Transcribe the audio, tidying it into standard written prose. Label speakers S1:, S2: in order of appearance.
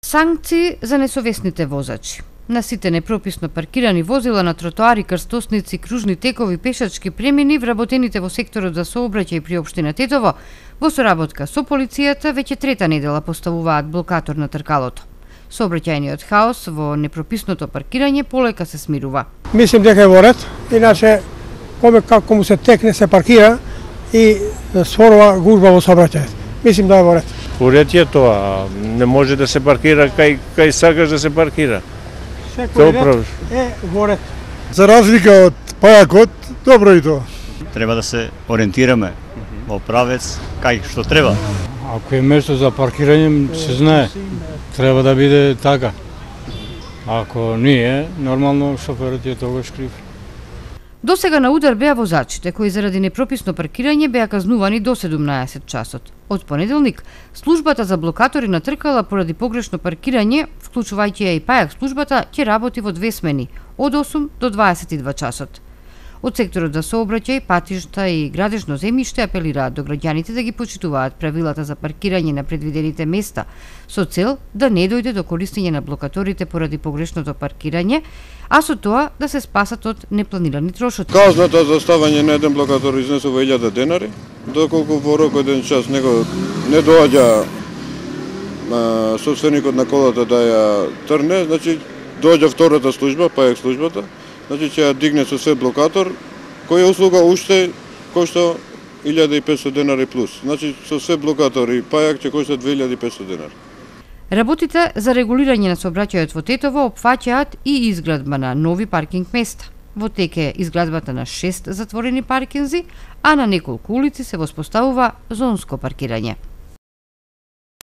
S1: Санкции за несовесните возачи. На сите непрописно паркирани возила на тротоари, крстосници, кружни текови, пешачки премини, вработените во секторот за сообраќај при општина Тетово, во соработка со полицијата, веќе трета недела поставуваат блокатор на тркалото. Сообраќајниот хаос во непрописното паркирање полека се смирува.
S2: Мислим дека е во ред, иначе како му се текне се паркира и створува гужва во сообраќајот. Мислим да е во ред.
S3: Во ред е тоа, не може да се паркира кај сакаш да се паркира.
S2: Секој ред е во ред.
S4: За разлика од пајакот, добро и тоа.
S5: Треба да се ориентираме во правец кај што треба.
S6: Ако е место за паркирање, се знае. Треба да биде така. Ако не е, нормално шоферот е тогаш крив.
S1: Досега на удар беа возачите кои заради непрописно паркирање беа казнувани до 17 часот. Од понеделник, службата за блокатори на тркала поради погрешно паркирање, вклучувајќи ја и пајак службата, ќе работи во 2 смени, од 8 до 22 часот. Од секторот за сообраќај, патишта и градежно земјиште апелираат до граѓаните да ги почитуваат правилата за паркирање на предвидените места, со цел да не дојде до користење на блокаторите поради погрешното паркирање, а со тоа да се спасат од непланирани трошоци.
S7: Казната за ставање на еден блокатор изнесува 1000 денари, доколку во рок од 1 час него не доаѓа собственикот на колата да ја трне, значи доаѓа втората служба, пајак службата, значи ќе ја дигне со се блокатор, која услуга уште кошта 1500 денари плюс. Значи со се блокатори пајак ќе кошта 2500 денари.
S1: Работите за регулирање на сообраќајот во Тетово опфаќаат и изградба на нови паркинг места. Во тек е изградбата на 6 затворени паркинзи, а на неколку улици се воспоставува зонско паркирање.